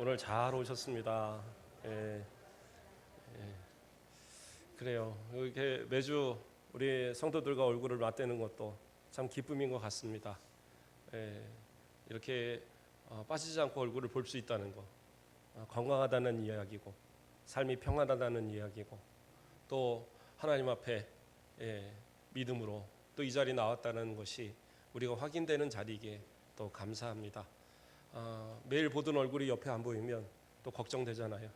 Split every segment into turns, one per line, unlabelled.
오늘 잘 오셨습니다. 예, 그래요. 이렇게 매주 우리 성도들과 얼굴을 맞대는 것도 참 기쁨인 것 같습니다. 예, 이렇게 빠지지 않고 얼굴을 볼 수 있다는 것, 건강하다는 이야기고, 삶이 평안하다는 이야기고, 또 하나님 앞에 믿음으로 또 이 자리에 나왔다는 것이 우리가 확인되는 자리이기에 또 감사합니다. 매일 보던 얼굴이 옆에 안 보이면 또 걱정되잖아요.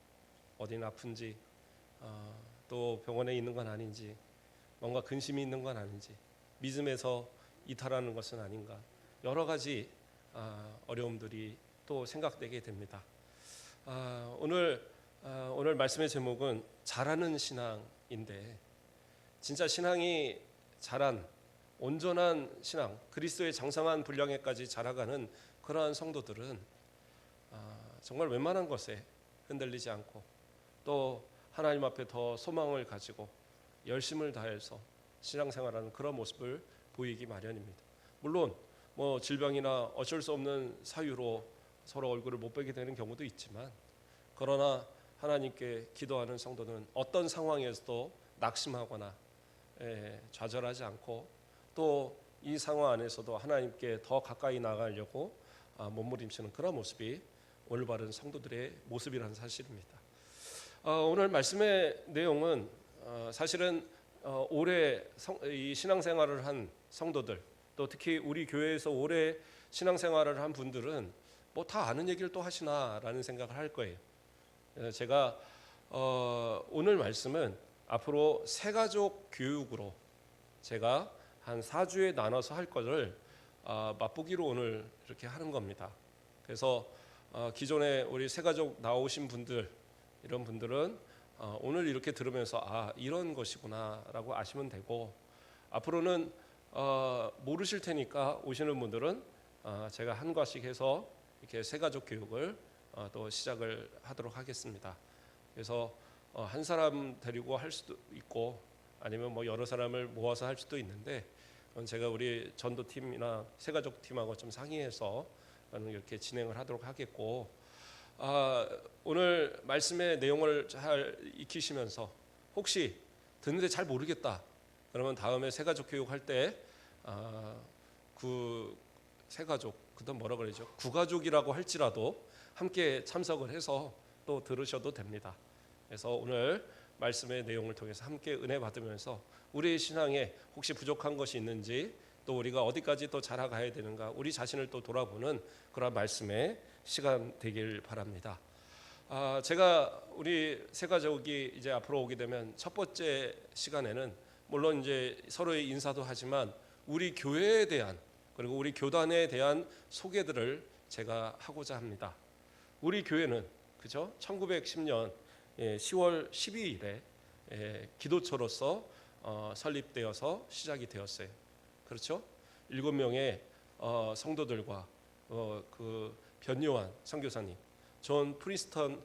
어디는 아픈지, 또 병원에 있는 건 아닌지, 뭔가 근심이 있는 건 아닌지, 믿음에서 이탈하는 것은 아닌가, 여러 가지 어려움들이 또 생각되게 됩니다. 오늘 말씀의 제목은 잘하는 신앙인데, 진짜 신앙이 자란 온전한 신앙, 그리스도의 장성한 분량에까지 자라가는 그러한 성도들은 정말 웬만한 것에 흔들리지 않고 또 하나님 앞에 더 소망을 가지고 열심을 다해서 신앙생활하는 그런 모습을 보이기 마련입니다. 물론 뭐 질병이나 어쩔 수 없는 사유로 서로 얼굴을 못 보게 되는 경우도 있지만, 그러나 하나님께 기도하는 성도는 어떤 상황에서도 낙심하거나 좌절하지 않고 또 이 상황 안에서도 하나님께 더 가까이 나가려고 몸부림치는 그런 모습이 올바른 성도들의 모습이라는 사실입니다. 오늘 말씀의 내용은 사실은 오래 이 신앙생활을 한 성도들, 또 특히 우리 교회에서 오래 신앙생활을 한 분들은 뭐 다 아는 얘기를 또 하시나라는 생각을 할 거예요. 제가 오늘 말씀은 앞으로 새가족 교육으로 제가 한 4주에 나눠서 할 것을 맛보기로 오늘 이렇게 하는 겁니다. 그래서 기존에 우리 새가족 나오신 분들, 이런 분들은 오늘 이렇게 들으면서 이런 것이구나라고 아시면 되고, 앞으로는 모르실 테니까 오시는 분들은 제가 한 과씩 해서 이렇게 새가족 교육을 또 시작을 하도록 하겠습니다. 그래서 한 사람 데리고 할 수도 있고 아니면 뭐 여러 사람을 모아서 할 수도 있는데, 그건 제가 우리 전도팀이나 새가족 팀하고 좀 상의해서 이렇게 진행을 하도록 하겠고, 오늘 말씀의 내용을 잘 익히시면서 혹시 듣는데 잘 모르겠다 그러면 다음에 새가족 교육 할 때 그 새가족, 그다음 뭐라 그러죠? 구가족이라고 할지라도 함께 참석을 해서 또 들으셔도 됩니다. 그래서 오늘 말씀의 내용을 통해서 함께 은혜 받으면서 우리의 신앙에 혹시 부족한 것이 있는지, 또 우리가 어디까지 또 자라가야 되는가, 우리 자신을 또 돌아보는 그런 말씀의 시간 되길 바랍니다. 제가 우리 새가족이 이제 앞으로 오게 되면 첫 번째 시간에는 물론 이제 서로의 인사도 하지만 우리 교회에 대한, 그리고 우리 교단에 대한 소개들을 제가 하고자 합니다. 우리 교회는 그죠? 1910년 10월 12일에 기도처로서 설립되어서 시작이 되었어요. 그렇죠? 7명의 성도들과 그 변요한 선교사님, 존 프리스턴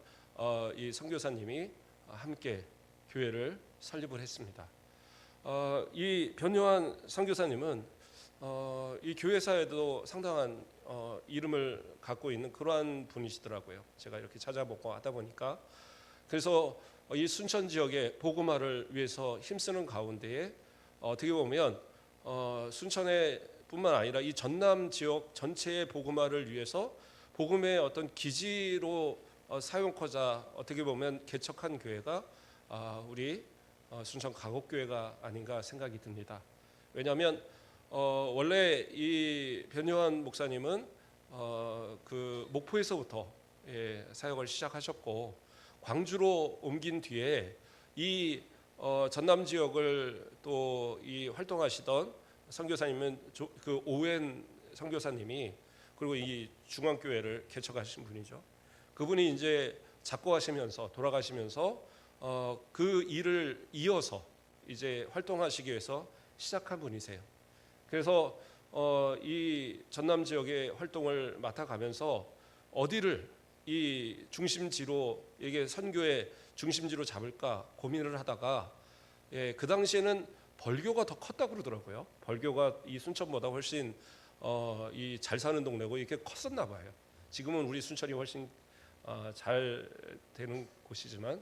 이 선교사님이 함께 교회를 설립을 했습니다. 이 변요한 선교사님은 이 교회사에도 상당한 이름을 갖고 있는 그러한 분이시더라고요. 제가 이렇게 찾아보고 하다 보니까. 그래서 이 순천 지역의 복음화를 위해서 힘쓰는 가운데에 어떻게 보면 순천에 뿐만 아니라 이 전남 지역 전체의 복음화를 위해서 복음의 어떤 기지로 사용하고자 어떻게 보면 개척한 교회가 우리 순천 가곡교회가 아닌가 생각이 듭니다. 왜냐하면 원래 이 변요한 목사님은 그 목포에서부터 사역을 시작하셨고, 광주로 옮긴 뒤에 이 전남 지역을 또 이 활동하시던 선교사님은 그 오웬 선교사님이, 그리고 이 중앙교회를 개척하신 분이죠. 그분이 이제 작고하시면서 돌아가시면서 그 일을 이어서 이제 활동하시기 위해서 시작한 분이세요. 그래서 이 전남 지역의 활동을 맡아가면서 어디를 이 중심지로, 이게 선교의 중심지로 잡을까 고민을 하다가 그 당시에는 벌교가 더 컸다고 그러더라고요. 벌교가 이 순천보다 훨씬 이 잘 사는 동네고 이렇게 컸었나 봐요. 지금은 우리 순천이 훨씬 잘 되는 곳이지만,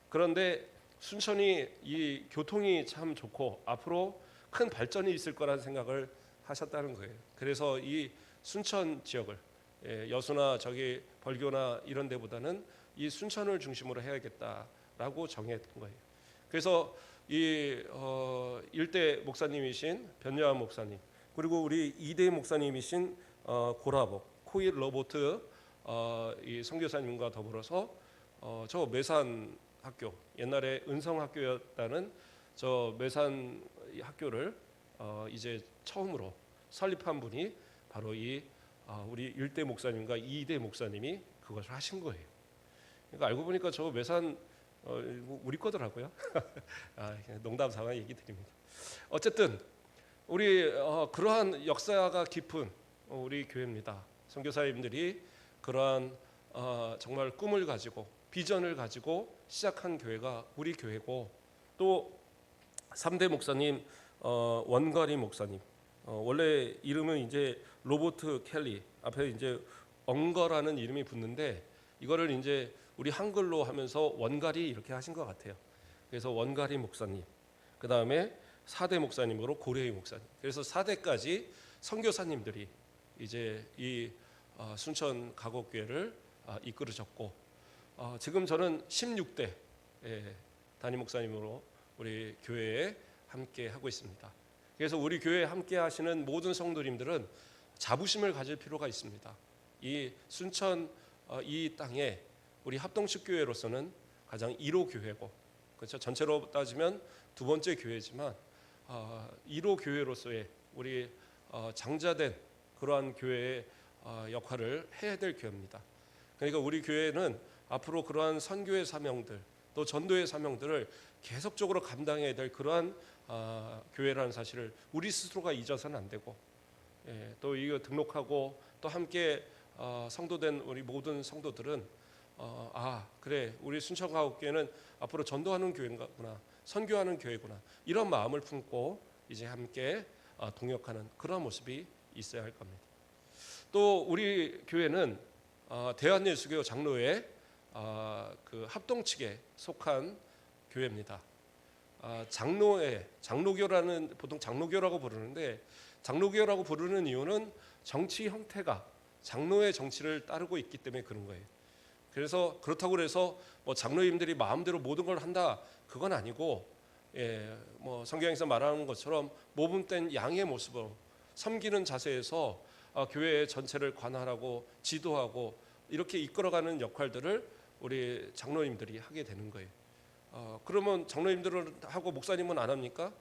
그런데 순천이 이 교통이 참 좋고 앞으로 큰 발전이 있을 거라는 생각을 하셨다는 거예요. 그래서 이 순천 지역을 여수나 저기 벌교나 이런 데보다는 이 순천을 중심으로 해야겠다라고 정했던 거예요. 그래서 이 일대 목사님이신 변여한 목사님, 그리고 우리 이대 목사님이신 고라복 코일 로보트 이 선교사님과 더불어서 저 매산 학교, 옛날에 은성 학교였다는 저 매산 학교를 이제 처음으로 설립한 분이 바로 이 우리 일대 목사님과 이대 목사님이 그것을 하신 거예요. 그러니까 알고 보니까 저 매산 우리 거더라고요. 농담 삼아 얘기 드립니다. 어쨌든 우리 그러한 역사가 깊은 우리 교회입니다. 선교사님들이 그러한 정말 꿈을 가지고 비전을 가지고 시작한 교회가 우리 교회고, 또 3대 목사님 원가리 목사님, 원래 이름은 이제 로버트 켈리, 앞에 이제 엉거라는 이름이 붙는데 이거를 이제 우리 한글로 하면서 원가리 이렇게 하신 것 같아요. 그래서 원가리 목사님, 그 다음에 4대 목사님으로 고래희 목사님, 그래서 4대까지 선교사님들이 이제 이 순천 가곡교회를 이끌으셨고, 지금 저는 16대 담임 목사님으로 우리 교회에 함께 하고 있습니다. 그래서 우리 교회에 함께 하시는 모든 성도님들은 자부심을 가질 필요가 있습니다. 이 순천 이 땅에 우리 합동측 교회로서는 가장 1호 교회고, 그렇죠? 전체로 따지면 두 번째 교회지만 1호 교회로서의 우리 장자된 그러한 교회의 역할을 해야 될 교회입니다. 그러니까 우리 교회는 앞으로 그러한 선교의 사명들, 또 전도의 사명들을 계속적으로 감당해야 될 그러한 교회라는 사실을 우리 스스로가 잊어서는 안 되고, 또 이거 등록하고 또 함께 성도된 우리 모든 성도들은 그래, 우리 순천가옥교회는 앞으로 전도하는 교회구나, 선교하는 교회구나, 이런 마음을 품고 이제 함께 동역하는 그런 모습이 있어야 할 겁니다. 또 우리 교회는 대한예수교 장로회 그 합동측에 속한 교회입니다. 장로회, 장로교라는, 보통 장로교라고 부르는데, 장로교라고 부르는 이유는 정치 형태가 장로의 정치를 따르고 있기 때문에 그런 거예요. 그래서 그렇다고 해서 뭐 장로님들이 마음대로 모든 걸 한다, 그건 아니고, 뭐 성경에서 말하는 것처럼 모범된 양의 모습으로 섬기는 자세에서 교회 전체를 관할하고 지도하고 이렇게 이끌어가는 역할들을 우리 장로님들이 하게 되는 거예요. 그러면 장로님들은 하고 목사님은 안 합니까?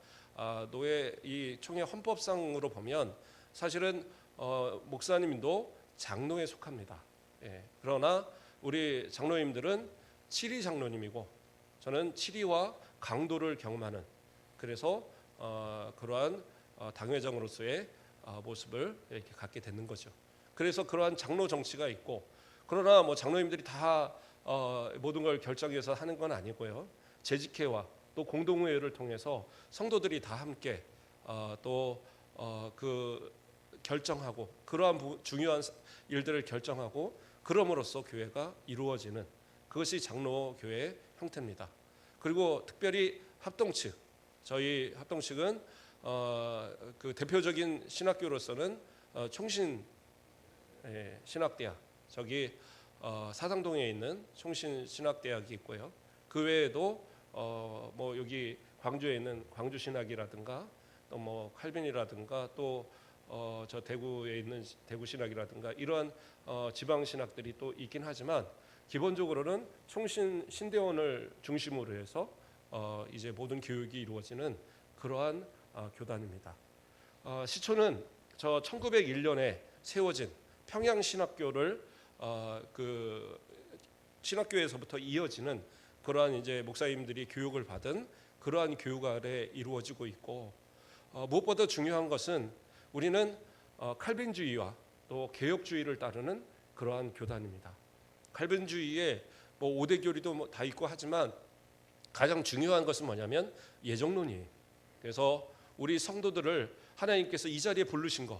노예 이 총회 헌법상으로 보면 사실은 목사님도 장로에 속합니다. 그러나 우리 장로님들은 7위 장로님이고, 저는 7위와 강도를 경험하는, 그래서 그러한 당회장으로서의 모습을 이렇게 갖게 되는 거죠. 그래서 그러한 장로 정치가 있고, 그러나 뭐 장로님들이 다 모든 걸 결정해서 하는 건 아니고요. 재직회와 또 공동회의를 통해서 성도들이 다 함께 또 그 결정하고, 그러한 중요한 일들을 결정하고, 그럼으로써 교회가 이루어지는 그것이 장로교회의 형태입니다. 그리고 특별히 합동측, 저희 합동측은 그 대표적인 신학교로서는 총신 신학대학, 저기 사상동에 있는 총신 신학대학이 있고요. 그 외에도 뭐 여기 광주에 있는 광주 신학이라든가, 또 뭐 칼빈이라든가, 또 저 대구에 있는 대구 신학이라든가, 이러한 지방 신학들이 또 있긴 하지만, 기본적으로는 총신 신대원을 중심으로 해서 이제 모든 교육이 이루어지는 그러한 교단입니다. 시초는 저 1901년에 세워진 평양신학교를 그 신학교에서부터 이어지는 그러한 이제 목사님들이 교육을 받은 그러한 교육 아래 이루어지고 있고, 무엇보다 중요한 것은 우리는 칼빈주의와 또 개혁주의를 따르는 그러한 교단입니다. 칼빈주의에 뭐 5대 교리도 뭐 다 있고 하지만 가장 중요한 것은 뭐냐면 예정론이에요. 그래서 우리 성도들을 하나님께서 이 자리에 부르신 거,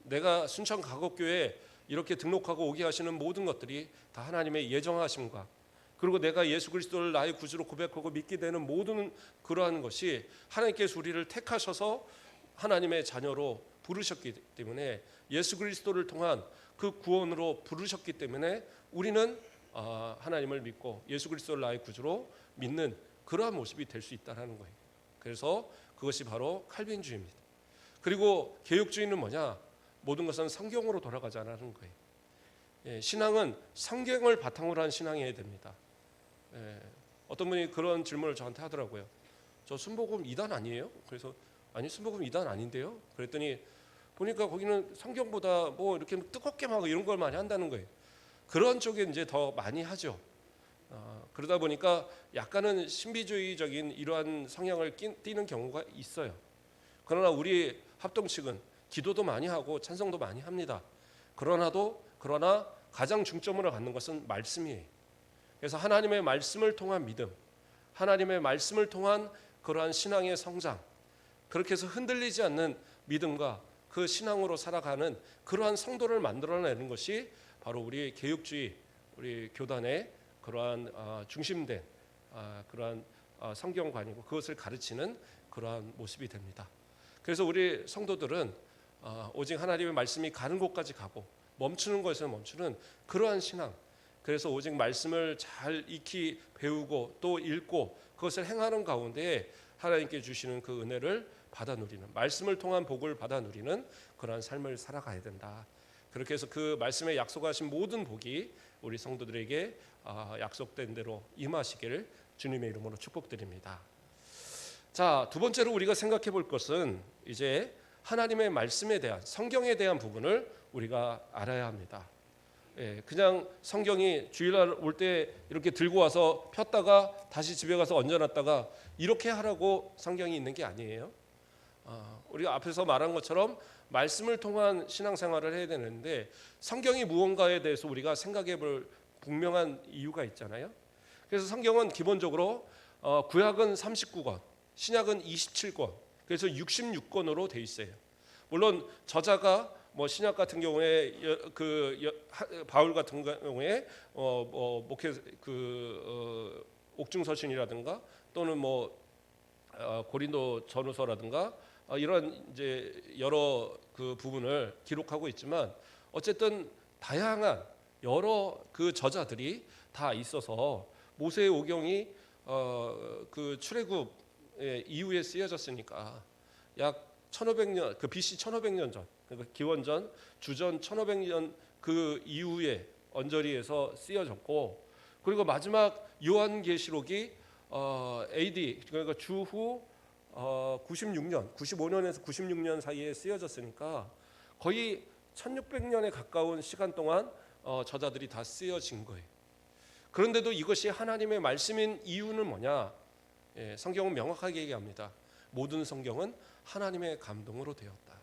내가 순천 가곡교회 이렇게 등록하고 오게 하시는 모든 것들이 다 하나님의 예정하심과, 그리고 내가 예수 그리스도를 나의 구주로 고백하고 믿게 되는 모든 그러한 것이 하나님께서 우리를 택하셔서 하나님의 자녀로 부르셨기 때문에, 예수 그리스도를 통한 그 구원으로 부르셨기 때문에 우리는 하나님을 믿고 예수 그리스도를 나의 구주로 믿는 그러한 모습이 될 수 있다는 거예요. 그래서 그것이 바로 칼빈주의입니다. 그리고 개혁주의는 뭐냐? 모든 것은 성경으로 돌아가자는 거예요. 신앙은 성경을 바탕으로 한 신앙이어야 됩니다. 어떤 분이 그런 질문을 저한테 하더라고요. 저 순복음 2단 아니에요? 그래서 아니, 순복음 2단 아닌데요? 그랬더니 보니까 거기는 성경보다 뭐 이렇게 뜨겁게 막 이런 걸 많이 한다는 거예요. 그런 쪽에 이제 더 많이 하죠. 그러다 보니까 약간은 신비주의적인 이러한 성향을 띠는 경우가 있어요. 그러나 우리 합동측은 기도도 많이 하고 찬송도 많이 합니다. 그러나 가장 중점으로 갖는 것은 말씀이에요. 그래서 하나님의 말씀을 통한 믿음, 하나님의 말씀을 통한 그러한 신앙의 성장, 그렇게 해서 흔들리지 않는 믿음과 그 신앙으로 살아가는 그러한 성도를 만들어내는 것이 바로 우리 개혁주의, 우리 교단의 그러한 중심된 그러한 성경관이고, 그것을 가르치는 그러한 모습이 됩니다. 그래서 우리 성도들은 오직 하나님의 말씀이 가는 곳까지 가고 멈추는 것에서 멈추는 그러한 신앙, 그래서 오직 말씀을 잘 익히 배우고 또 읽고 그것을 행하는 가운데 하나님께 주시는 그 은혜를 받아 누리는, 말씀을 통한 복을 받아 누리는 그러한 삶을 살아가야 된다. 그렇게 해서 그 말씀에 약속하신 모든 복이 우리 성도들에게 약속된 대로 임하시기를 주님의 이름으로 축복드립니다. 자, 두 번째로 우리가 생각해 볼 것은 이제 하나님의 말씀에 대한, 성경에 대한 부분을 우리가 알아야 합니다. 그냥 성경이 주일날 올 때 이렇게 들고 와서 폈다가 다시 집에 가서 얹어놨다가 이렇게 하라고 성경이 있는 게 아니에요. 우리가 앞에서 말한 것처럼 말씀을 통한 신앙생활을 해야 되는데, 성경이 무언가에 대해서 우리가 생각해 볼 분명한 이유가 있잖아요. 그래서 성경은 기본적으로 구약은 39권, 신약은 27권, 그래서 66권으로 돼 있어요. 물론 저자가 뭐 신약 같은 경우에 바울 같은 경우에 목회 옥중서신이라든가 또는 고린도 전후서라든가 이런 이제 여러 그 부분을 기록하고 있지만, 어쨌든 다양한 여러 그 저자들이 다 있어서 모세의 오경이 그 출애굽 이후에 쓰여졌으니까 약 1500년, 그 BC 1500년 전, 그러니까 기원전 주전 1500년 그 이후에 언저리에서 쓰여졌고, 그리고 마지막 요한계시록이 AD, 그러니까 주후 96년, 95년에서 96년 사이에 쓰여졌으니까 거의 1600년에 가까운 시간 동안 저자들이 다 쓰여진 거예요. 그런데도 이것이 하나님의 말씀인 이유는 뭐냐? 성경은 명확하게 얘기합니다. 모든 성경은 하나님의 감동으로 되었다.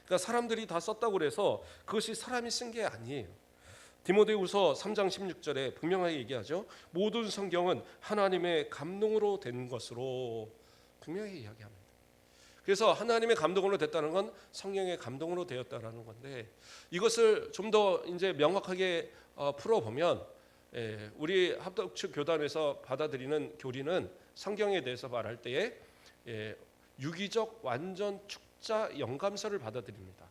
그러니까 사람들이 다 썼다고 그래서 그것이 사람이 쓴 게 아니에요. 디모데후서 3장 16절에 분명하게 얘기하죠. 모든 성경은 하나님의 감동으로 된 것으로 분명히 이야기합니다. 그래서 하나님의 감동으로 됐다는 건 성령의 감동으로 되었다라는 건데, 이것을 좀 더 이제 명확하게 풀어보면 우리 합덕측 교단에서 받아들이는 교리는 성경에 대해서 말할 때에 유기적 완전 축자 영감서를 받아들입니다.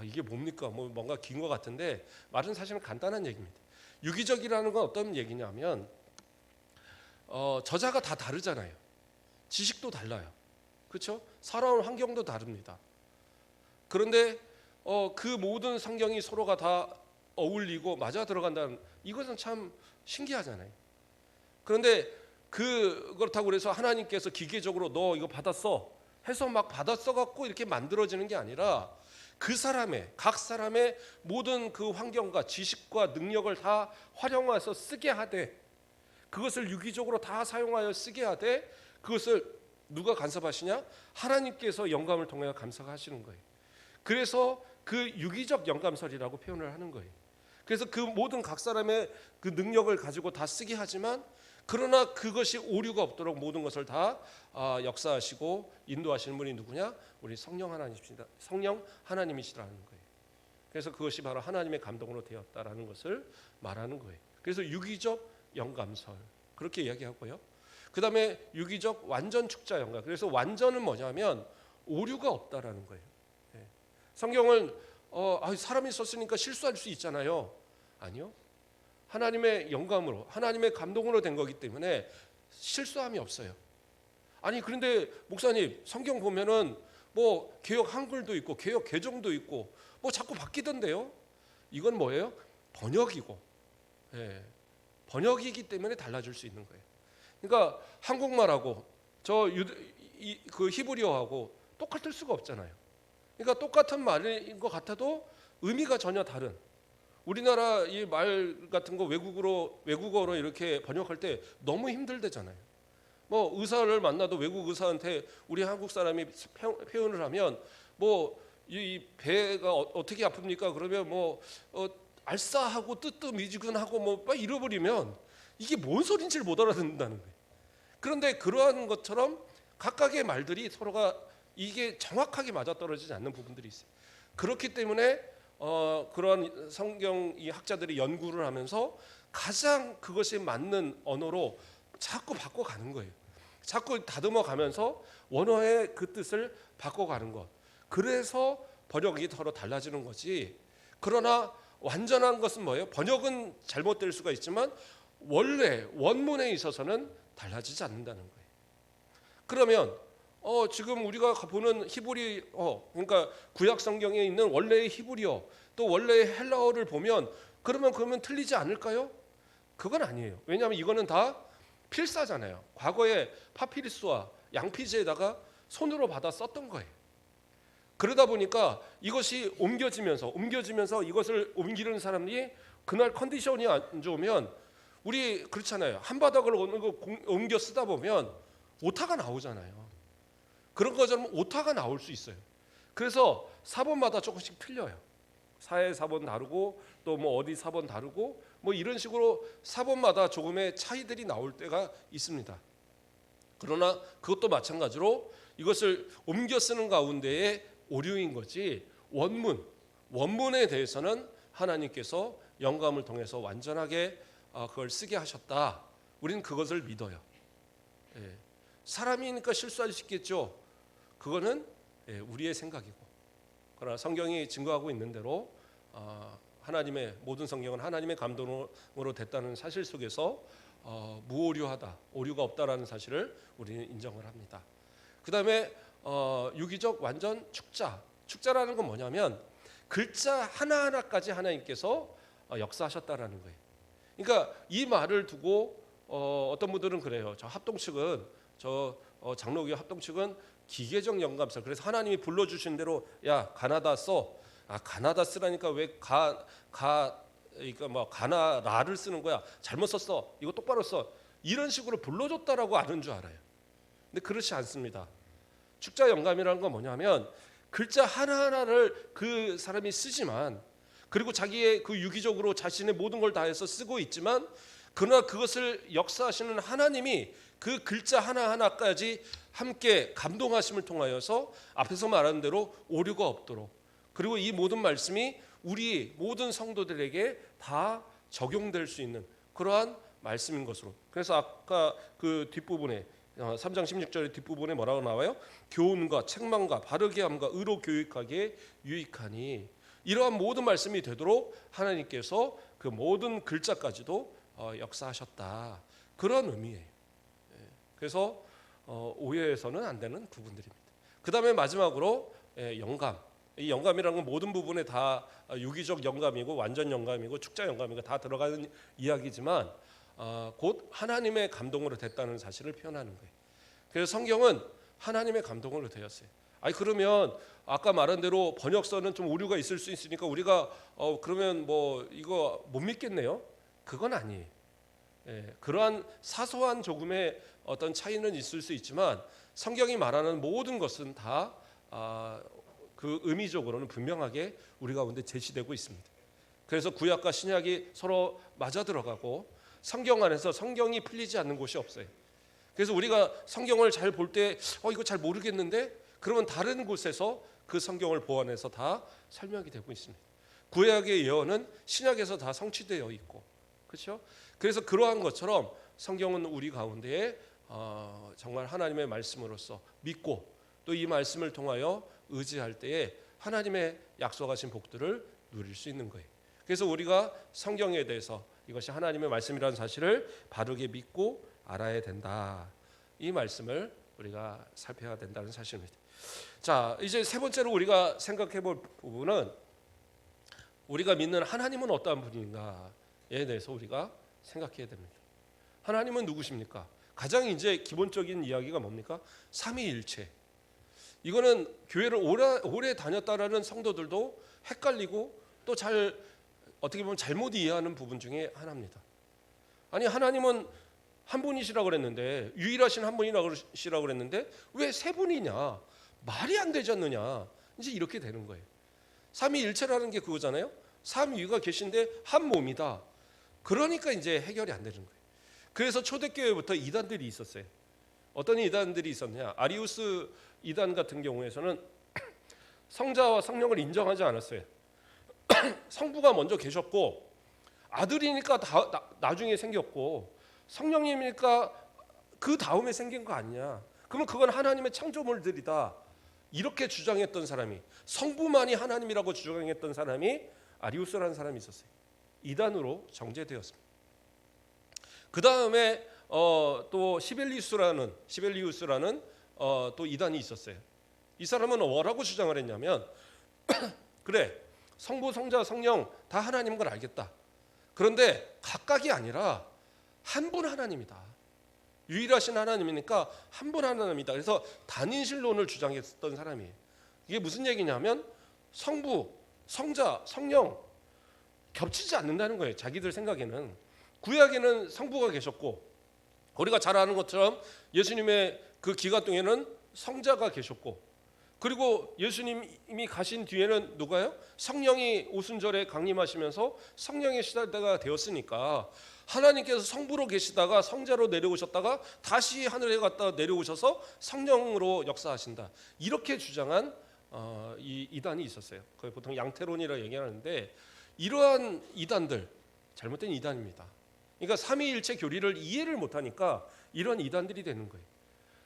이게 뭡니까? 뭔가 긴 것 같은데 말은 사실은 간단한 얘기입니다. 유기적이라는 건 어떤 얘기냐면 저자가 다 다르잖아요. 지식도 달라요. 그렇죠? 살아온 환경도 다릅니다. 그런데 그 모든 성경이 서로가 다 어울리고 맞아 들어간다는, 이것은 참 신기하잖아요. 그런데 그렇다고 그래서 하나님께서 기계적으로 너 이거 받았어 해서 막 받았어 갖고 이렇게 만들어지는 게 아니라, 각 사람의 모든 그 환경과 지식과 능력을 다 활용해서 쓰게 하되, 그것을 유기적으로 다 사용하여 쓰게 하되, 그것을 누가 간섭하시냐? 하나님께서 영감을 통해 감사하시는 거예요. 그래서 그 유기적 영감설이라고 표현을 하는 거예요. 그래서 그 모든 각 사람의 그 능력을 가지고 다 쓰게 하지만, 그러나 그것이 오류가 없도록 모든 것을 다 역사하시고 인도하시는 분이 누구냐? 우리 성령 하나님이시라는 거예요. 그래서 그것이 바로 하나님의 감동으로 되었다라는 것을 말하는 거예요. 그래서 유기적 영감설 그렇게 이야기하고요. 그 다음에 유기적 완전 축자 영감. 그래서 완전은 뭐냐면 오류가 없다라는 거예요. 예. 성경은 사람이 썼으니까 실수할 수 있잖아요. 아니요. 하나님의 영감으로 하나님의 감동으로 된 거기 때문에 실수함이 없어요. 아니 그런데 목사님 성경 보면은 뭐 개역 한글도 있고 개역 개정도 있고 뭐 자꾸 바뀌던데요. 이건 뭐예요? 번역이고, 예, 번역이기 때문에 달라질 수 있는 거예요. 그러니까 한국말하고 그 히브리어하고 똑같을 수가 없잖아요. 그러니까 똑같은 말인 것 같아도 의미가 전혀 다른. 우리나라 이 말 같은 거 외국어로 이렇게 번역할 때 너무 힘들대잖아요. 뭐 의사를 만나도 외국 의사한테 우리 한국 사람이 표현을 하면 뭐 이 배가 어떻게 아픕니까? 그러면 뭐 알싸하고 뜨뜻미지근하고 뭐 막 잃어버리면 이게 뭔 소린지를 못 알아듣는다는 거예요. 그런데 그러한 것처럼 각각의 말들이 서로가 이게 정확하게 맞아떨어지지 않는 부분들이 있어요. 그렇기 때문에 그러한 성경 이 학자들이 연구를 하면서 가장 그것이 맞는 언어로 자꾸 바꿔가는 거예요. 자꾸 다듬어 가면서 원어의 그 뜻을 바꿔가는 것. 그래서 번역이 서로 달라지는 거지. 그러나 완전한 것은 뭐예요? 번역은 잘못될 수가 있지만 원래 원문에 있어서는 달라지지 않는다는 거예요. 그러면 지금 우리가 보는 히브리어, 그러니까 구약 성경에 있는 원래의 히브리어, 또 원래의 헬라어를 보면 그러면 틀리지 않을까요? 그건 아니에요. 왜냐하면 이거는 다 필사잖아요. 과거에 파피루스와 양피지에다가 손으로 받아 썼던 거예요. 그러다 보니까 이것이 옮겨지면서 이것을 옮기는 사람이 그날 컨디션이 안 좋으면 우리 그렇잖아요. 한 바닥을 옮겨 쓰다 보면 오타가 나오잖아요. 그런 것처럼 오타가 나올 수 있어요. 그래서 사본마다 조금씩 틀려요. 사회 사본 다르고 또 뭐 어디 사본 다르고 뭐 이런 식으로 사본마다 조금의 차이들이 나올 때가 있습니다. 그러나 그것도 마찬가지로 이것을 옮겨 쓰는 가운데에 오류인 거지 원문에 대해서는 하나님께서 영감을 통해서 완전하게 그걸 쓰게 하셨다. 우리는 그것을 믿어요. 예. 사람이니까 실수할 수 있겠죠. 그거는 우리의 생각이고, 그러나 성경이 증거하고 있는 대로 하나님의 모든 성경은 하나님의 감동으로 됐다는 사실 속에서 무오류하다, 오류가 없다라는 사실을 우리는 인정을 합니다. 그 다음에 유기적 완전 축자라는 건 뭐냐면 글자 하나하나까지 하나님께서 역사하셨다라는 거예요. 그러니까 이 말을 두고 어떤 분들은 그래요. 저 합동 측은 장로교 합동 측은 기계적 영감설. 그래서 하나님이 불러주신 대로 야 가나다 써. 가나다 쓰라니까 왜 그러니까 뭐 가나라를 쓰는 거야. 잘못 썼어. 이거 똑바로 써. 이런 식으로 불러줬다라고 아는 줄 알아요. 근데 그렇지 않습니다. 축자 영감이라는 건 뭐냐면 글자 하나하나를 그 사람이 쓰지만, 그리고 자기의 그 유기적으로 자신의 모든 걸 다해서 쓰고 있지만, 그러나 그것을 역사하시는 하나님이 그 글자 하나하나까지 함께 감동하심을 통하여서 앞에서 말한 대로 오류가 없도록, 그리고 이 모든 말씀이 우리 모든 성도들에게 다 적용될 수 있는 그러한 말씀인 것으로. 그래서 아까 그 뒷부분에 3장 16절의 뒷부분에 뭐라고 나와요? 교훈과 책망과 바르게 함과 의로 교육하기에 유익하니. 이러한 모든 말씀이 되도록 하나님께서 그 모든 글자까지도 역사하셨다. 그런 의미예요. 그래서 오해해서는 안 되는 부분들입니다. 그 다음에 마지막으로 영감. 이 영감이라는 건 모든 부분에 다 유기적 영감이고 완전 영감이고 축자 영감이고 다 들어가는 이야기지만 곧 하나님의 감동으로 됐다는 사실을 표현하는 거예요. 그래서 성경은 하나님의 감동으로 되었어요. 그러면 아까 말한 대로 번역서는 좀 오류가 있을 수 있으니까 우리가 그러면 뭐 이거 못 믿겠네요. 그건 아니에요. 그러한 사소한 조금의 어떤 차이는 있을 수 있지만 성경이 말하는 모든 것은 다 그 의미적으로는 분명하게 우리 가운데 제시되고 있습니다. 그래서 구약과 신약이 서로 맞아 들어가고 성경 안에서 성경이 풀리지 않는 곳이 없어요. 그래서 우리가 성경을 잘 볼 때 이거 잘 모르겠는데, 그러면 다른 곳에서 그 성경을 보완해서 다 설명이 되고 있습니다. 구약의 예언은 신약에서 다 성취되어 있고, 그렇죠? 그래서 그러한 것처럼 성경은 우리 가운데에 정말 하나님의 말씀으로서 믿고 또 이 말씀을 통하여 의지할 때에 하나님의 약속하신 복들을 누릴 수 있는 거예요. 그래서 우리가 성경에 대해서 이것이 하나님의 말씀이라는 사실을 바르게 믿고 알아야 된다. 이 말씀을 우리가 살펴야 된다는 사실입니다. 자, 이제 세 번째로 우리가 생각해 볼 부분은 우리가 믿는 하나님은 어떠한 분인가에 대해서 우리가 생각해야 됩니다. 하나님은 누구십니까? 가장 이제 기본적인 이야기가 뭡니까? 삼위일체. 이거는 교회를 오래 다녔다라는 성도들도 헷갈리고 또 잘 어떻게 보면 잘못 이해하는 부분 중에 하나입니다. 아니, 하나님은 한 분이시라고 그랬는데, 유일하신 한 분이시라고 그랬는데 왜 세 분이냐? 말이 안 되지 않느냐? 이제 이렇게 되는 거예요. 삼위일체라는 게 그거잖아요. 삼위가 계신데 한 몸이다. 그러니까 이제 해결이 안 되는 거예요. 그래서 초대교회부터 이단들이 있었어요. 어떤 이단들이 있었냐? 아리우스 이단 같은 경우에서는 성자와 성령을 인정하지 않았어요. 성부가 먼저 계셨고 아들이니까 나중에 생겼고 성령님이니까 그 다음에 생긴 거 아니냐? 그러면 그건 하나님의 창조물들이다. 이렇게 주장했던 사람이, 성부만이 하나님이라고 주장했던 사람이 아리우스라는 사람이 있었어요. 이단으로 정죄되었습니다. 그 다음에 또 시벨리우스라는 또 이단이 있었어요. 이 사람은 뭐라고 주장을 했냐면 그래, 성부, 성자, 성령 다 하나님인 걸 알겠다. 그런데 각각이 아니라 한 분 하나님이다. 유일하신 하나님이니까 한 분 하나님이다. 그래서 단인실론을 주장했던 사람이에요. 이게 무슨 얘기냐면 성부, 성자, 성령 겹치지 않는다는 거예요. 자기들 생각에는. 구약에는 성부가 계셨고 우리가 잘 아는 것처럼 예수님의 그 기가 동에는 성자가 계셨고, 그리고 예수님이 가신 뒤에는 누가요? 성령이 오순절에 강림하시면서 성령의 시대가 되었으니까 하나님께서 성부로 계시다가 성자로 내려오셨다가 다시 하늘에 갔다 내려오셔서 성령으로 역사하신다. 이렇게 주장한 이 이단이 있었어요. 그걸 보통 양태론이라고 얘기하는데 이러한 이단들 잘못된 이단입니다. 그러니까 삼위일체 교리를 이해를 못하니까 이런 이단들이 되는 거예요.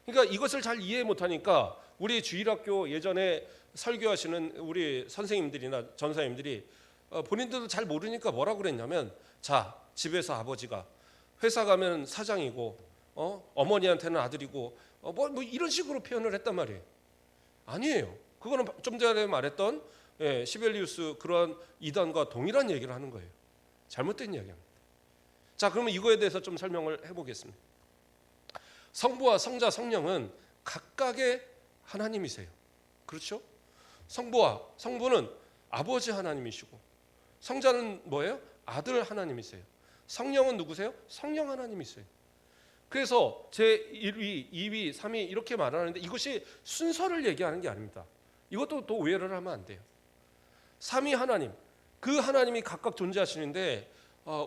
그러니까 이것을 잘 이해 못하니까 우리 주일학교 예전에 설교하시는 우리 선생님들이나 전사님들이 본인들도 잘 모르니까 뭐라고 그랬냐면, 자, 집에서 아버지가, 회사 가면 사장이고 어머니한테는 아들이고 뭐 이런 식으로 표현을 했단 말이에요. 아니에요. 그거는 좀 전에 말했던 시벨리우스 그러한 이단과 동일한 얘기를 하는 거예요. 잘못된 이야기입니다. 자, 그러면 이거에 대해서 좀 설명을 해보겠습니다. 성부와 성자, 성령은 각각의 하나님이세요. 그렇죠? 성부는 아버지 하나님이시고, 성자는 뭐예요? 아들 하나님이세요. 성령은 누구세요? 성령 하나님이세요. 그래서 제1위, 2위, 3위 이렇게 말하는데 이것이 순서를 얘기하는 게 아닙니다. 이것도 또 오해를 하면 안 돼요. 3위 하나님, 그 하나님이 각각 존재하시는데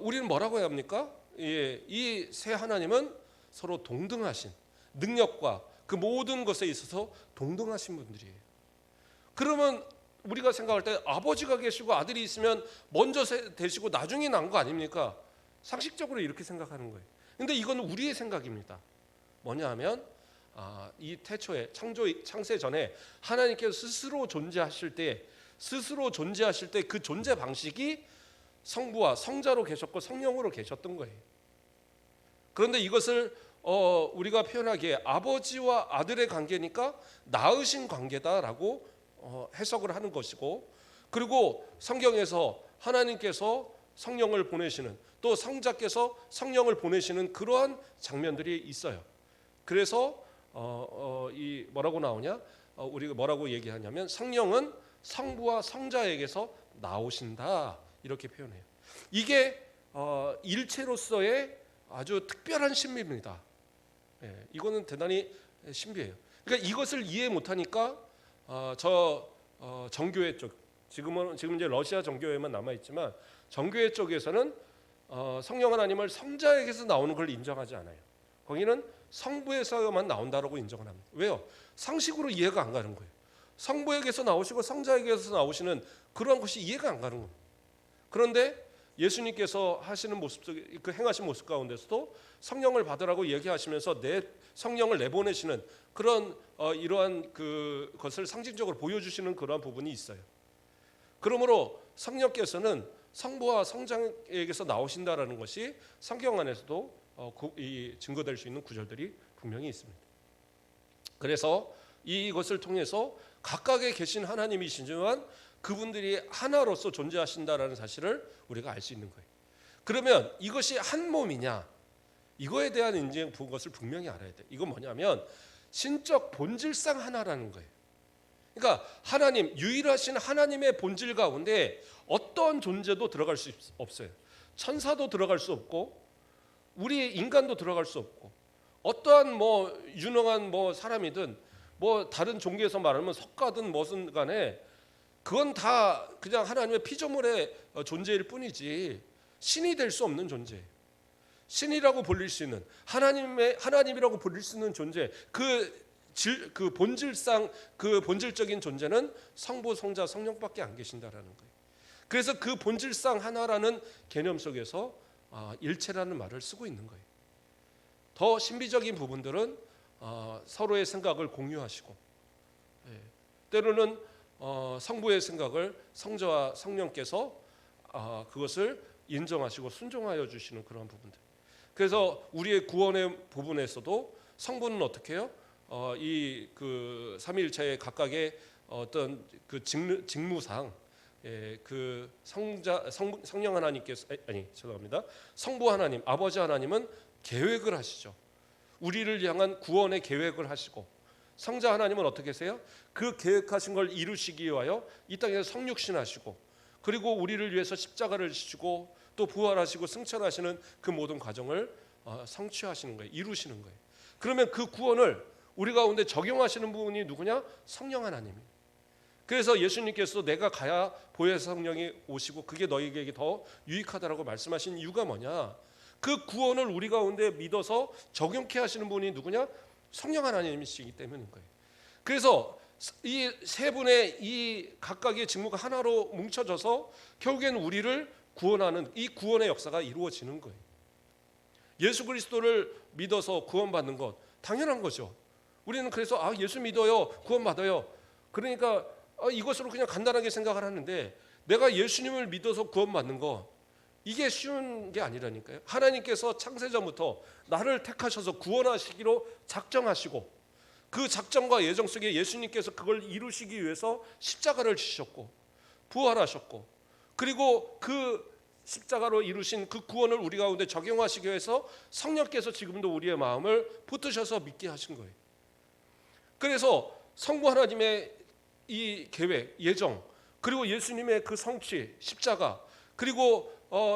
우리는 뭐라고 해야 합니까? 이 세 하나님은 서로 동등하신, 능력과 그 모든 것에 있어서 동등하신 분들이에요. 그러면 우리가 생각할 때 아버지가 계시고 아들이 있으면 먼저 되시고 나중에 난 거 아닙니까? 상식적으로 이렇게 생각하는 거예요. 근데 이건 우리의 생각입니다. 뭐냐 하면 이 태초에 창세 전에 하나님께서 스스로 존재하실 때 그 존재 방식이 성부와 성자로 계셨고 성령으로 계셨던 거예요. 그런데 이것을 우리가 표현하기에 아버지와 아들의 관계니까 낳으신 관계다라고 해석을 하는 것이고, 그리고 성경에서 하나님께서 성령을 보내시는, 또 성자께서 성령을 보내시는 그러한 장면들이 있어요. 그래서 이 뭐라고 나오냐? 우리가 뭐라고 얘기하냐면 성령은 성부와 성자에게서 나오신다 이렇게 표현해요. 이게 일체로서의 아주 특별한 신비입니다. 이거는 대단히 신비해요. 그러니까 이것을 이해 못하니까 정교회 쪽, 지금 이제 러시아 정교회만 남아 있지만 정교회 쪽에서는 성령 하나님을 성자에게서 나오는 걸 인정하지 않아요. 거기는 성부에서만 나온다라고 인정을 합니다. 왜요? 상식으로 이해가 안 가는 거예요. 성부에게서 나오시고 성자에게서 나오시는 그런 것이 이해가 안 가는 겁니다. 그런데 예수님께서 하시는 모습 속에 그 행하신 모습 가운데서도 성령을 받으라고 얘기하시면서 성령을 내보내시는 그런 이러한 그것을 상징적으로 보여주시는 그러한 부분이 있어요. 그러므로 성령께서는 성부와 성자에게서 나오신다라는 것이 성경 안에서도 이 증거될 수 있는 구절들이 분명히 있습니다. 그래서 이것을 통해서 각각에 계신 하나님이시지만 그분들이 하나로서 존재하신다라는 사실을 우리가 알 수 있는 거예요. 그러면 이것이 한 몸이냐? 이거에 대한 인증 것을 분명히 알아야 돼. 이건 뭐냐면 신적 본질상 하나라는 거예요. 그러니까 하나님, 유일하신 하나님의 본질 가운데 어떤 존재도 들어갈 수 없어요. 천사도 들어갈 수 없고 우리 인간도 들어갈 수 없고 어떠한 유능한 사람이든 다른 종교에서 말하면 석가든 무슨 간에 그건 다 그냥 하나님의 피조물의 존재일 뿐이지 신이 될 수 없는 존재예요. 신이라고 불릴 수 있는 하나님이라고 불릴 수 있는 존재, 그 본질상 그 본질적인 존재는 성부, 성자, 성령밖에 안 계신다라는 거예요. 그래서 그 본질상 하나라는 개념 속에서 일체라는 말을 쓰고 있는 거예요. 더 신비적인 부분들은 서로의 생각을 공유하시고, 때로는 성부의 생각을 성자와 성령께서 그것을 인정하시고 순종하여 주시는 그런 부분들. 그래서 우리의 구원의 부분에서도 성부는 어떻게 해요? 이 삼위일체의 각각의 어떤 그 직무상 그 성령 하나님께서 죄송합니다. 성부 하나님, 아버지 하나님은 계획을 하시죠. 우리를 향한 구원의 계획을 하시고 성자 하나님은 어떻게 하세요? 그 계획하신 걸 이루시기 위하여 이 땅에서 성육신하시고 그리고 우리를 위해서 십자가를 지시고 또 부활하시고 승천하시는 그 모든 과정을 성취하시는 거예요. 이루시는 거예요. 그러면 그 구원을 우리 가운데 적용하시는 분이 누구냐? 성령 하나님이에요. 그래서 예수님께서 내가 가야 보혜사 성령이 오시고 그게 너희에게 더 유익하다라고 말씀하신 이유가 뭐냐? 그 구원을 우리 가운데 믿어서 적용케 하시는 분이 누구냐? 성령 하나님이시기 때문인 거예요. 그래서 이 세 분의 이 각각의 직무가 하나로 뭉쳐져서 결국엔 우리를 구원하는 이 구원의 역사가 이루어지는 거예요. 예수 그리스도를 믿어서 구원받는 것 당연한 거죠. 우리는 그래서 예수 믿어요, 구원받아요. 그러니까 이것으로 그냥 간단하게 생각을 하는데 내가 예수님을 믿어서 구원받는 거 이게 쉬운 게 아니라니까요. 하나님께서 창세전부터 나를 택하셔서 구원하시기로 작정하시고 그 작정과 예정 속에 예수님께서 그걸 이루시기 위해서 십자가를 지셨고 부활하셨고 그리고 그 십자가로 이루신 그 구원을 우리 가운데 적용하시기 위해서 성령께서 지금도 우리의 마음을 붙드셔서 믿게 하신 거예요. 그래서 성부 하나님의 이 계획, 예정 그리고 예수님의 그 성취, 십자가 그리고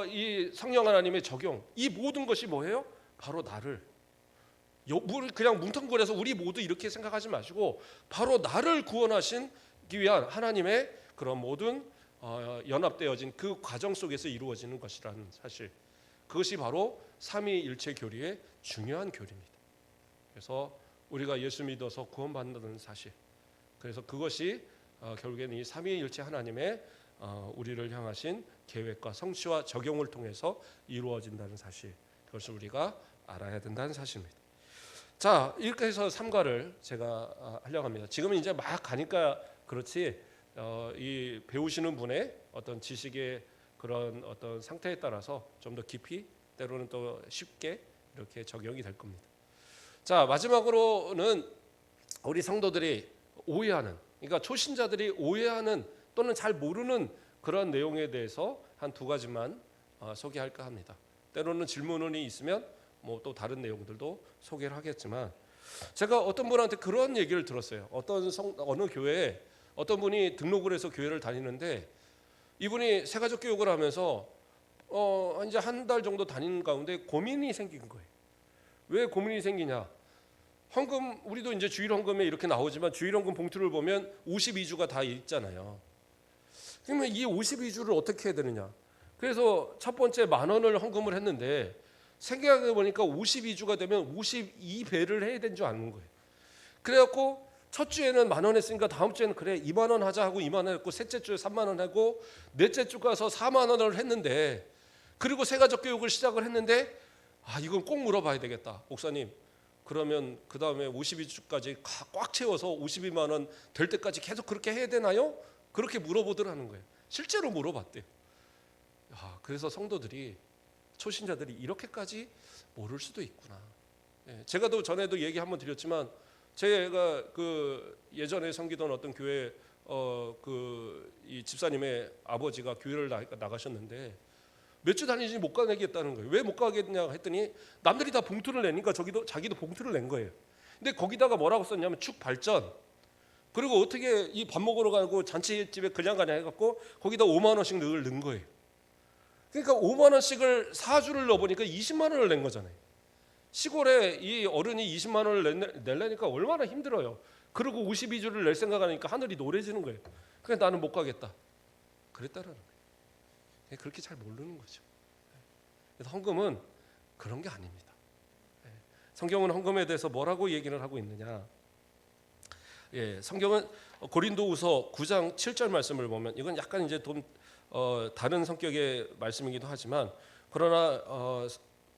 이 성령 하나님의 적용 이 모든 것이 뭐예요? 바로 나를 그냥 뭉텅거려서 우리 모두 이렇게 생각하지 마시고 바로 나를 구원하시기 위한 하나님의 그런 모든 연합되어진 그 과정 속에서 이루어지는 것이라는 사실 그것이 바로 삼위일체 교리의 중요한 교리입니다. 그래서 우리가 예수 믿어서 구원받는다는 사실 그래서 그것이 결국에는 이 삼위일체 하나님의 우리를 향하신 계획과 성취와 적용을 통해서 이루어진다는 사실 그것을 우리가 알아야 된다는 사실입니다. 자, 이렇게 해서 3과를 제가 하려고 합니다. 지금은 이제 막 가니까 그렇지 이 배우시는 분의 어떤 지식의 그런 어떤 상태에 따라서 좀 더 깊이 때로는 또 쉽게 이렇게 적용이 될 겁니다. 자, 마지막으로는 우리 성도들이 오해하는 그러니까 초신자들이 오해하는 또는 잘 모르는 그런 내용에 대해서 한 2가지만 소개할까 합니다. 때로는 질문이 있으면 또 다른 내용들도 소개를 하겠지만 제가 어떤 분한테 그런 얘기를 들었어요. 어느 교회에 어떤 분이 등록을 해서 교회를 다니는데 이분이 새가족 교육을 하면서 이제 한 달 정도 다니는 가운데 고민이 생긴 거예요. 왜 고민이 생기냐? 헌금 우리도 이제 주일 헌금에 이렇게 나오지만 주일 헌금 봉투를 보면 52주가 다 있잖아요. 그러면 이 52주를 어떻게 해야 되느냐? 그래서 첫 번째 10,000원을 헌금을 했는데 생각해 보니까 52주가 되면 52배를 해야 되는 줄 아는 거예요. 그래갖고 첫 주에는 10,000원 했으니까 다음 주에는 그래 20,000원 하자 하고 20,000원 했고, 셋째 주에 30,000원 하고, 넷째 주 가서 40,000원을 했는데, 그리고 새가족 교육을 시작을 했는데, 이건 꼭 물어봐야 되겠다. 목사님, 그러면 그 다음에 52주까지 꽉 채워서 52만 원 될 때까지 계속 그렇게 해야 되나요? 그렇게 물어보더라는 거예요. 실제로 물어봤대요. 그래서 성도들이, 초신자들이 이렇게까지 모를 수도 있구나. 제가 전에도 얘기 한번 드렸지만, 제가 그 예전에 섬기던 어떤 교회 이 집사님의 아버지가 교회를 나가셨는데 몇 주 다니지 못 가겠다는 거예요. 왜 못 가겠냐 했더니 남들이 다 봉투를 내니까 자기도 봉투를 낸 거예요. 근데 거기다가 뭐라고 썼냐면 축 발전, 그리고 어떻게 이 밥 먹으러 가고 잔치집에 그냥 가냐 해갖고 거기다 5만 원씩 넣은 거예요. 그러니까 5만 원씩을 4주를 넣어보니까 20만 원을 낸 거잖아요. 시골에 이 어른이 20만 원을 내려니까 얼마나 힘들어요. 그리고 52주를 낼 생각하니까 하늘이 노래지는 거예요. 그래서 나는 못 가겠다 그랬다라는 거예요. 그렇게 잘 모르는 거죠. 그래서 헌금은 그런 게 아닙니다. 성경은 헌금에 대해서 뭐라고 얘기를 하고 있느냐? 성경은 고린도후서 9장 7절 말씀을 보면, 이건 약간 이제 다른 성격의 말씀이기도 하지만 그러나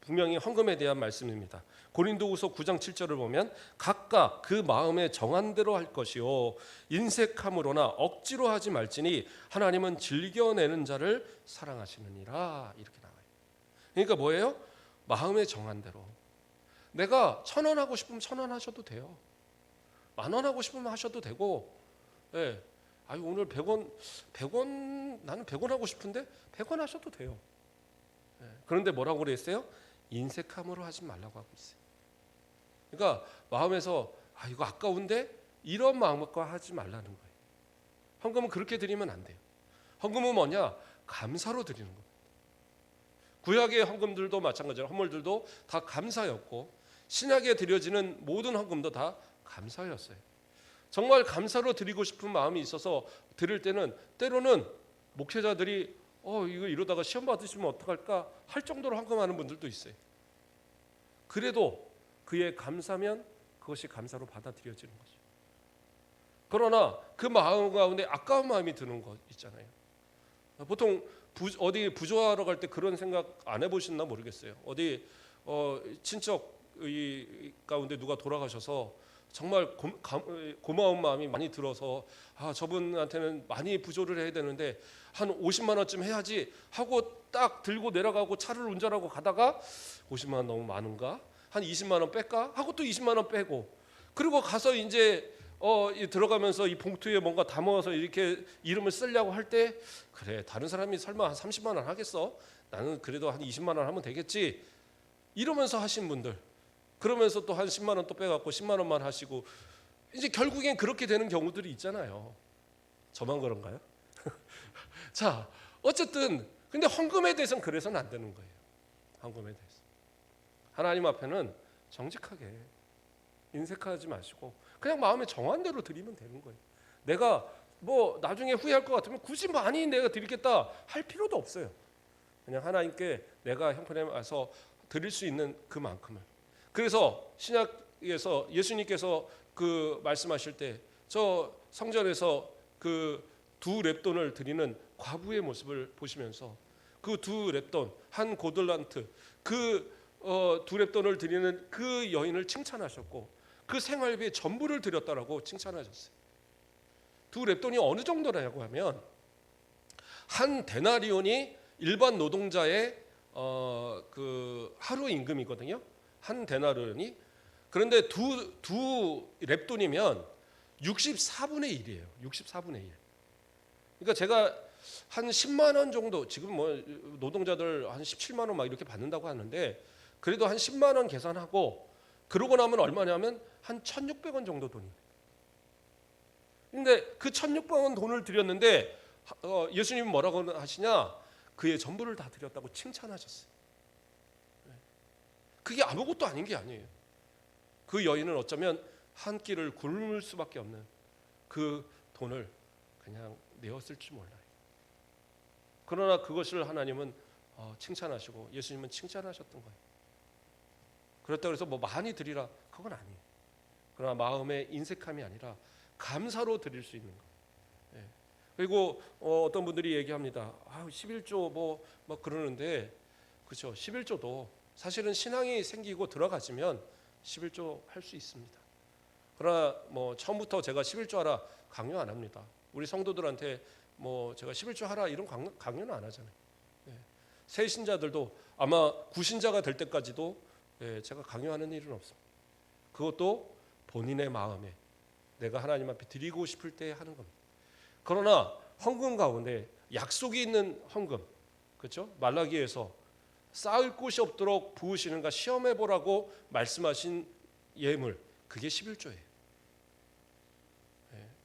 분명히 헌금에 대한 말씀입니다. 고린도후서 9장 7절을 보면 각각 그 마음에 정한 대로 할 것이요 인색함으로나 억지로 하지 말지니 하나님은 즐겨내는 자를 사랑하시느니라, 이렇게 나와요. 그러니까 뭐예요? 마음에 정한 대로. 내가 1,000원 하고 싶으면 1,000원 하셔도 돼요. 10,000원 하고 싶으면 하셔도 되고, 오늘 100원 나는 100원 하고 싶은데 100원 하셔도 돼요. 그런데 뭐라고 그랬어요? 인색함으로 하지 말라고 하고 있어요. 그러니까 마음에서 이거 아까운데 이런 마음과 하지 말라는 거예요. 헌금은 그렇게 드리면 안 돼요. 헌금은 뭐냐? 감사로 드리는 겁니다. 구약의 헌금들도 마찬가지로 헌물들도 다 감사였고, 신약에 드려지는 모든 헌금도 다 감사였어요. 정말 감사로 드리고 싶은 마음이 있어서 드릴 때는 때로는 목회자들이 이거 이러다가 시험 받으시면 어떡할까 할 정도로 헌금하는 분들도 있어요. 그래도 그의 감사면 그것이 감사로 받아들여지는 거죠. 그러나 그 마음 가운데 아까운 마음이 드는 것 있잖아요. 보통 어디 부조하러 갈 때 그런 생각 안 해보셨나 모르겠어요. 어디 친척 가운데 누가 돌아가셔서 정말 고마운 마음이 많이 들어서 저분한테는 많이 부조를 해야 되는데 한 50만 원쯤 해야지 하고 딱 들고 내려가고 차를 운전하고 가다가 50만 원 너무 많은가? 한 20만 원 뺄까? 하고 또 20만 원 빼고, 그리고 가서 이제 들어가면서 이 봉투에 뭔가 담아서 이렇게 이름을 쓰려고 할 때, 그래 다른 사람이 설마 한 30만 원 하겠어? 나는 그래도 한 20만 원 하면 되겠지, 이러면서 하신 분들, 그러면서 또 한 10만 원 또 빼갖고 10만 원만 하시고, 이제 결국엔 그렇게 되는 경우들이 있잖아요. 저만 그런가요? 자, 어쨌든 근데 헌금에 대해서는 그래서는 안 되는 거예요. 헌금에 대해서 하나님 앞에는 정직하게 인색하지 마시고 그냥 마음에 정한 대로 드리면 되는 거예요. 내가 뭐 나중에 후회할 것 같으면 굳이 많이 내가 드리겠다 할 필요도 없어요. 그냥 하나님께 내가 형편에 와서 드릴 수 있는 그만큼을. 그래서 신약에서 예수님께서 그 말씀하실 때 저 성전에서 그 2렙돈을 드리는 과부의 모습을 보시면서 그 2렙돈 한 고들란트 그 2렙돈을 드리는 그 여인을 칭찬하셨고 그 생활비의 전부를 드렸다라고 칭찬하셨어요. 2렙돈이 어느 정도라고 하면 한 데나리온이 일반 노동자의 그 하루 임금이거든요. 한 데나리온이. 그런데 두 렙돈이면 64분의 1이에요. 64분의 1. 그러니까 제가 한 10만 원 정도, 지금 뭐 노동자들 한 17만 원 막 이렇게 받는다고 하는데 그래도 한 10만 원 계산하고 그러고 나면 얼마냐면 한 1,600원 정도 돈이에요. 근데 그 1,600원 돈을 드렸는데 예수님은 뭐라고 하시냐? 그의 전부를 다 드렸다고 칭찬하셨어요. 그게 아무것도 아닌 게 아니에요. 그 여인은 어쩌면 한 끼를 굶을 수밖에 없는 그 돈을 그냥 내었을 줄 몰라요. 그러나 그것을 하나님은 칭찬하시고 예수님은 칭찬하셨던 거예요. 그렇다고 해서 뭐 많이 드리라, 그건 아니에요. 그러나 마음의 인색함이 아니라 감사로 드릴 수 있는 것. 예. 그리고 어떤 분들이 얘기합니다. 11조 뭐 그러는데, 그렇죠. 11조도 사실은 신앙이 생기고 들어가지면 11조 할 수 있습니다. 그러나 뭐 처음부터 제가 11조 하라 강요 안 합니다. 우리 성도들한테 뭐 제가 11조 하라 이런 강요는 안 하잖아요. 예. 새 신자들도 아마 구신자가 될 때까지도 제가 강요하는 일은 없습니다. 그것도 본인의 마음에 내가 하나님 앞에 드리고 싶을 때 하는 겁니다. 그러나 헌금 가운데 약속이 있는 헌금, 그렇죠? 말라기에서 쌓을 곳이 없도록 부으시는가 시험해 보라고 말씀하신 예물, 그게 11조예요.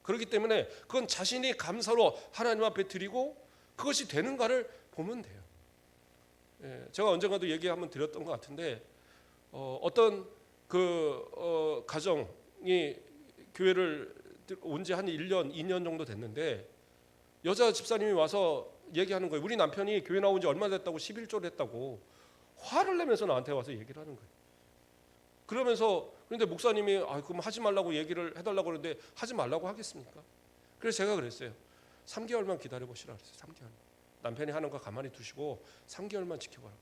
그렇기 때문에 그건 자신이 감사로 하나님 앞에 드리고 그것이 되는가를 보면 돼요. 제가 언젠가도 얘기 한번 드렸던 것 같은데, 어떤 가정이 교회를 온 지 한 1년, 2년 정도 됐는데 여자 집사님이 와서 얘기하는 거예요. 우리 남편이 교회 나온 지 얼마 됐다고 11조를 했다고 화를 내면서 나한테 와서 얘기를 하는 거예요. 그러면서 그런데 목사님이 그럼 하지 말라고 얘기를 해달라고 그러는데 하지 말라고 하겠습니까? 그래서 제가 그랬어요. 3개월만 기다려보시라 그랬어요. 3개월. 남편이 하는 거 가만히 두시고 3개월만 지켜봐라.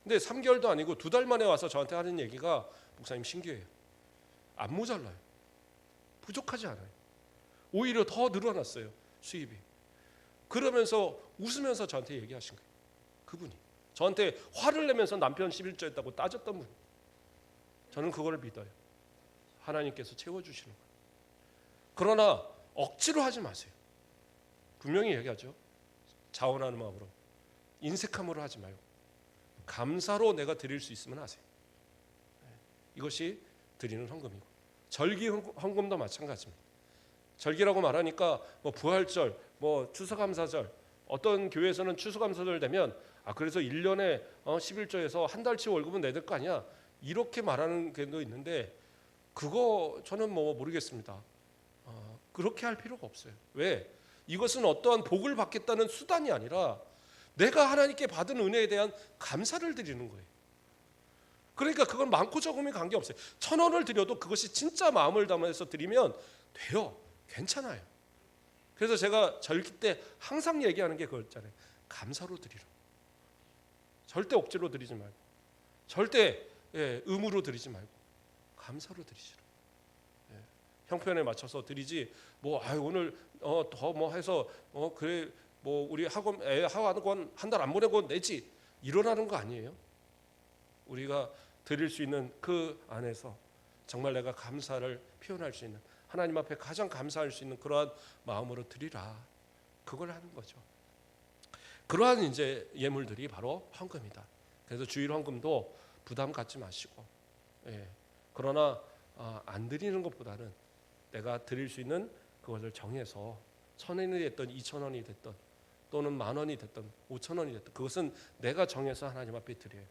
근데 3개월도 아니고 2달 만에 와서 저한테 하는 얘기가, 목사님 신기해요. 안 모자라요. 부족하지 않아요. 오히려 더 늘어났어요. 수입이. 그러면서 웃으면서 저한테 얘기하신 거예요. 그분이 저한테 화를 내면서 남편 11조 했다고 따졌던 분. 저는 그걸 믿어요. 하나님께서 채워주시는 거예요. 그러나 억지로 하지 마세요. 분명히 얘기하죠. 자원하는 마음으로, 인색함으로 하지 말고 감사로 내가 드릴 수 있으면 하세요. 이것이 드리는 헌금이고, 절기 헌금도 마찬가지입니다. 절기라고 말하니까 뭐 부활절, 뭐 추수감사절, 어떤 교회에서는 추수감사절 되면 그래서 1년에 11조에서 한 달치 월급은 내야 될 거 아니야, 이렇게 말하는 게도 있는데, 그거 저는 뭐 모르겠습니다. 그렇게 할 필요가 없어요. 왜? 이것은 어떠한 복을 받겠다는 수단이 아니라 내가 하나님께 받은 은혜에 대한 감사를 드리는 거예요. 그러니까 그건 많고 적음이 관계없어요. 1,000원을 드려도 그것이 진짜 마음을 담아서 드리면 돼요. 괜찮아요. 그래서 제가 절기 때 항상 얘기하는 게 그거였잖아요. 감사로 드리라. 절대 억지로 드리지 말고, 절대 의무로 드리지 말고 감사로 드리시라. 형편에 맞춰서 드리지, 뭐 오늘 더 뭐 해서 그래 뭐 우리 학원 한 달 안 보내고 내지, 이러라는 거 아니에요. 우리가 드릴 수 있는 그 안에서 정말 내가 감사를 표현할 수 있는, 하나님 앞에 가장 감사할 수 있는 그러한 마음으로 드리라. 그걸 하는 거죠. 그러한 이제 예물들이 바로 헌금이다. 그래서 주일 헌금도 부담 갖지 마시고, 그러나 안 드리는 것보다는 내가 드릴 수 있는 그것을 정해서 1,000원이 됐든 2,000원이 됐든 또는 10,000원이 됐든 5,000원이 됐든 그것은 내가 정해서 하나님 앞에 드려요.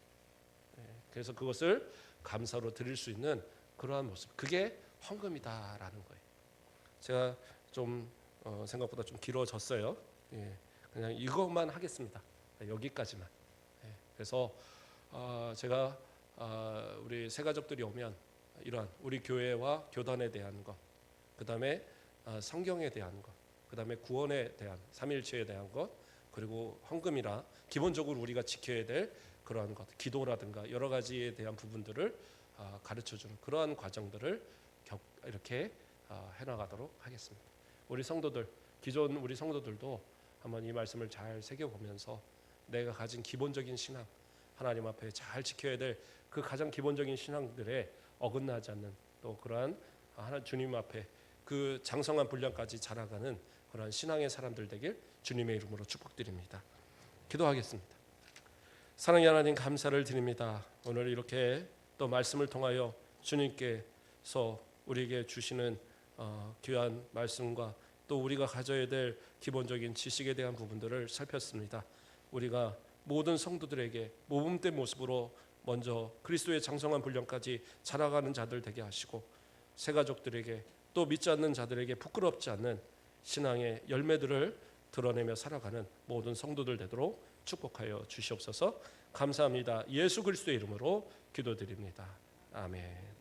그래서 그것을 감사로 드릴 수 있는 그러한 모습, 그게 헌금이다라는 거예요. 제가 좀 생각보다 좀 길어졌어요. 그냥 이것만 하겠습니다. 여기까지만. 그래서 제가 우리 새 가족들이 오면 이러한 우리 교회와 교단에 대한 것, 그 다음에 성경에 대한 것, 그 다음에 구원에 대한, 삼일체에 대한 것, 그리고 헌금이라 기본적으로 우리가 지켜야 될 그러한 것, 기도라든가 여러 가지에 대한 부분들을 가르쳐주는 그러한 과정들을 이렇게 해나가도록 하겠습니다. 우리 성도들, 기존 우리 성도들도 한번 이 말씀을 잘 새겨보면서 내가 가진 기본적인 신앙, 하나님 앞에 잘 지켜야 될 그 가장 기본적인 신앙들에 어긋나지 않는, 또 그러한 주님 앞에 그 장성한 분량까지 자라가는 그러한 신앙의 사람들 되길 주님의 이름으로 축복드립니다. 기도하겠습니다. 사랑의 하나님, 감사를 드립니다. 오늘 이렇게 또 말씀을 통하여 주님께서 우리에게 주시는 귀한 말씀과 또 우리가 가져야 될 기본적인 지식에 대한 부분들을 살폈습니다. 우리가 모든 성도들에게 모범된 모습으로 먼저 그리스도의 장성한 분량까지 자라가는 자들 되게 하시고, 새 가족들에게 또 믿지 않는 자들에게 부끄럽지 않는 신앙의 열매들을 드러내며 살아가는 모든 성도들 되도록 축복하여 주시옵소서. 감사합니다. 예수 그리스도의 이름으로 기도드립니다. 아멘.